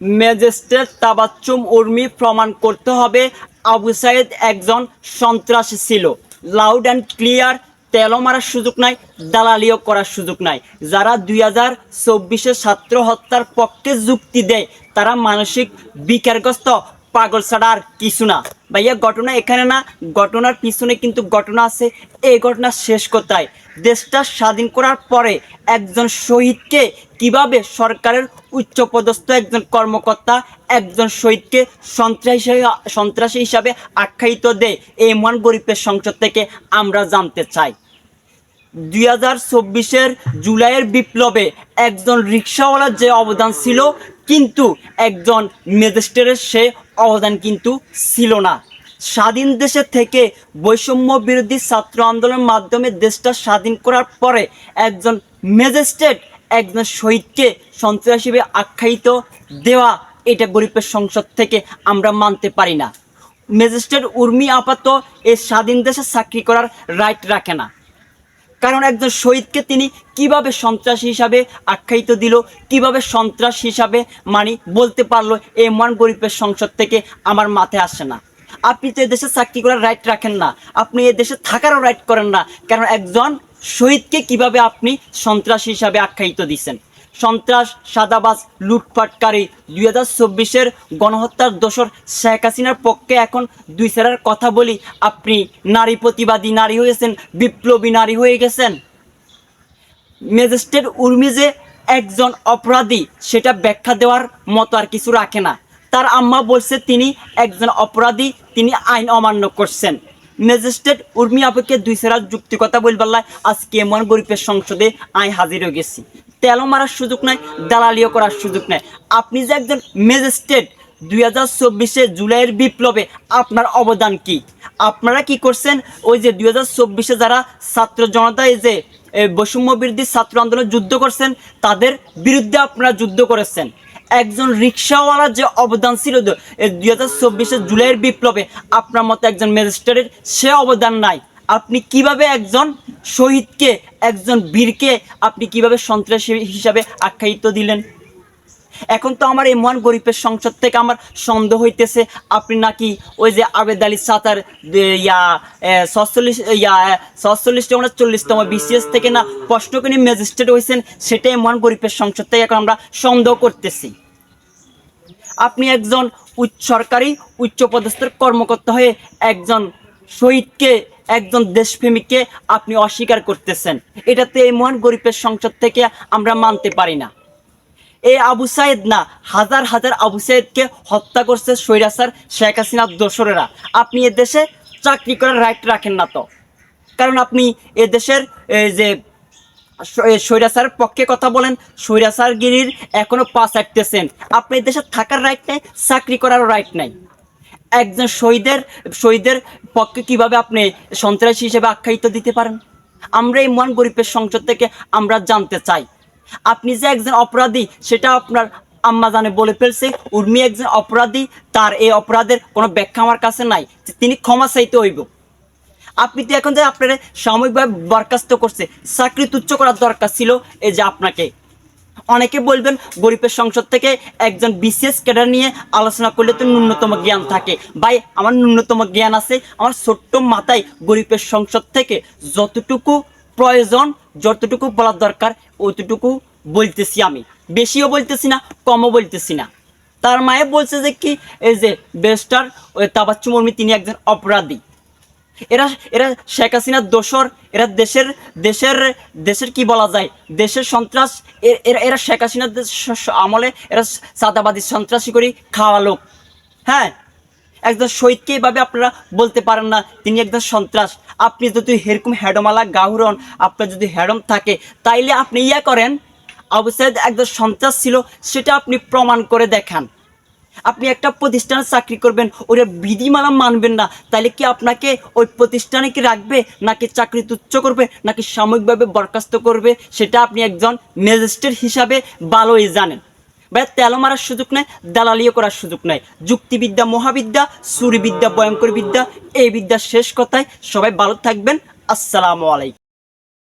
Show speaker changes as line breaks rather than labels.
Magistrate তাবাচ্চুম Urmi প্রমাণ করতে হবে আবু সাইদ একজন সন্ত্রাসী ছিল। লাউড অ্যান্ড ক্লিয়ার, তেলও মারার সুযোগ নাই, দালালিও করার সুযোগ নাই। যারা 2024 ছাত্র হত্যার পক্ষে যুক্তি দেয় তারা মানসিক বিকারগ্রস্ত, পাগল ছাড়া আর কিছু না। ভাইয়া ঘটনা এখানে না, ঘটনার পিছনে কিন্তু ঘটনা আছে। এই ঘটনা শেষ কোথায়? দেশটা স্বাধীন করার পরে একজন শহীদকে কিভাবে সরকারের উচ্চপদস্থ একজন কর্মকর্তা একজন শহীদকে সন্ত্রাসী হিসাবে আখ্যায়িত দেয়, এই মহান গরিবের সংসদ থেকে আমরা জানতে চাই। 2024 জুলাইয়ের বিপ্লবে একজন রিক্সাওয়ালার যে অবদান ছিল, কিন্তু একজন ম্যাজিস্ট্রেটের সে অবদান কিন্তু ছিল না। স্বাধীন দেশে থেকে বৈষম্য বিরোধী ছাত্র আন্দোলনের মাধ্যমে দেশটা স্বাধীন করার পরে একজন ম্যাজিস্ট্রেট একজন শহীদকে সন্ত্রাসী হিসেবে আখ্যায়িত দেওয়া, এটা গরিবের সংসদ থেকে আমরা মানতে পারি না। ম্যাজিস্ট্রেট উর্মি আপাতত এই স্বাধীন দেশে চাকরি করার রাইট রাখে না, কারণ একজন শহীদকে তিনি কিভাবে সন্ত্রাসী হিসাবে আখ্যায়িত দিল, কিভাবে সন্ত্রাস হিসাবে বলতে পারলো, এই মহান গরিবের সংসদ থেকে আমার মাথায় আসে না। আপনি তো এদেশে চাকরি করার রাইট রাখেন না, আপনি এদেশে থাকারও রাইট করেন না, কারণ একজন শহীদকে কিভাবে আপনি সন্ত্রাসী হিসাবে আখ্যায়িত দিচ্ছেন। সন্ত্রাস, সাদাবাজ, লুটপাটকারী, 2024 গণহত্যার দোষর শেখ হাসিনার পক্ষে এখন দুই সেরার কথা বলি, আপনি নারী প্রতিবাদী নারী হয়েছেন, বিপ্লবী নারী হয়ে গেছেন। ম্যাজিস্ট্রেট উর্মি যে একজন অপরাধী সেটা ব্যাখ্যা দেওয়ার মতো আর কিছু রাখে না। তার আম্মা বলছে তিনি একজন অপরাধী, তিনি আইন অমান্য করছেন। ম্যাজিস্ট্রেট উর্মি আপুকে দুই সেরার যুক্তি কথা বলবার আজকে এমন গরিবের সংসদে আই হাজির হয়ে গেছি। তেলও মারার সুযোগ নাই, দালালিও করার সুযোগ নাই। আপনি যে একজন ম্যাজিস্ট্রেট, 2024 জুলাইয়ের বিপ্লবে আপনার অবদান কি? আপনারা কি করছেন? ওই যে 2024 যারা ছাত্র জনতা এই যে বৈষম্য বিরোধী ছাত্র আন্দোলন যুদ্ধ করছেন, তাদের বিরুদ্ধে আপনারা যুদ্ধ করেছেন। একজন রিক্সাওয়ালার যে অবদান ছিল 2024 জুলাইয়ের বিপ্লবে, আপনার মতো একজন ম্যাজিস্ট্রেটের সে অবদান নাই। আপনি কিভাবে একজন শহীদকে, একজন বীরকে আপনি কিভাবে সন্ত্রাসী হিসাবে আখ্যায়িত দিলেন? এখন তো আমার এই মহান গরিবের সংসদ থেকে আমার সন্দেহ হইতেছে আপনি নাকি ওই যে আবেদ আলী সাতার 47তম বিসিএস থেকে না প্রশ্ন করে ম্যাজিস্ট্রেট হয়েছেন, সেটাই মহান গরিবের সংসদ থেকে এখন আমরা সন্দেহ করতেছি। আপনি একজন সরকারি উচ্চপদস্থের কর্মকর্তা হয়ে একজন শহীদকে, একজন দেশপ্রেমিককে আপনি অস্বীকার করতেছেন, এটাতে এই মহান গরিবের সংসদ থেকে আমরা মানতে পারি না। এই আবু সাইদ না, হাজার হাজার আবু সাইদকে হত্যা করছে স্বৈরাচার শেখ হাসিনার দোসরেরা। আপনি এ দেশে চাকরি করার রাইট রাখেন না তো, কারণ আপনি এ দেশের যে স্বৈরাচারের পক্ষে কথা বলেন, স্বৈরাচারগিরির এখনো পা চাটতেছেন। আপনি এ দেশে থাকার রাইট নেই, চাকরি করার রাইট নাই। একজন শহীদের পক্ষে কিভাবে আপনি সন্ত্রাসী হিসেবে আখ্যায়িত দিতে পারেন? আমরা এই মহান গরিবের সংসদ থেকে আমরা জানতে চাই। আপনি যে একজন অপরাধী সেটা আপনার আম্মা জানে বলে ফেলছে, উর্মি একজন অপরাধী, তার এই অপরাধের কোনো ব্যাখ্যা আমার কাছে নাই, তিনি ক্ষমা চাইতে হইব। আপনি তো এখন যে আপনারা সাময়িকভাবে বরখাস্ত করছে, চাকরি তুচ্ছ করার দরকার ছিল এই যে আপনাকে। অনেকে বলবেন গরিবের সংসদ থেকে একজন বিসিএস ক্যাডার নিয়ে আলোচনা করলে তো ন্যূনতম জ্ঞান থাকে। ভাই, আমার ন্যূনতম জ্ঞান আছে, আমার ছোট্ট মাথায় গরিবের সংসদ থেকে যতটুকু প্রয়োজন, যতটুকু বলার দরকার অতটুকু বলতেছি। আমি বেশিও বলতেছি না, কমও বলতেছি না। তার মায়ে বলছে যে কি, এই যে ব্যারিস্টার তাবাচ্চুম উর্মি তিনি একজন অপরাধী, এরা এরা শেখ হাসিনার দোসর, এরা দেশের কি বলা যায়, দেশের সন্ত্রাস। এরা শেখ হাসিনার আমলে এরা সাদাবাদী সন্ত্রাসী করে খাওয়া লোক। হ্যাঁ, একজন শহীদকে এইভাবে আপনারা বলতে পারেন না তিনি একজন সন্ত্রাস। আপনি যদি এরকম হ্যাডমালা গাহুরন, আপনার যদি হ্যাডম থাকে, তাইলে আপনি করেন আবু সাইদ একজন সন্ত্রাস ছিল, সেটা আপনি প্রমাণ করে দেখান। আপনি একটা প্রতিষ্ঠানে চাকরি করবেন, ওরা বিধিমালা মানবেন না, তাহলে কি আপনাকে ওই প্রতিষ্ঠানে কি রাখবে, নাকি চাকরি তুচ্ছ করবে, নাকি সাময়িকভাবে বরখাস্ত করবে, সেটা আপনি একজন ম্যাজিস্ট্রেট হিসাবে ভালোই জানেন। ভাই, তেলো মারার সুযোগ নেই, দালালিও করার সুযোগ নেই। যুক্তিবিদ্যা মহাবিদ্যা, সুরিবিদ্যা ভয়ঙ্কর বিদ্যা, এই বিদ্যা শেষ কথায়। সবাই ভালো থাকবেন। আসসালামু আলাইকুম।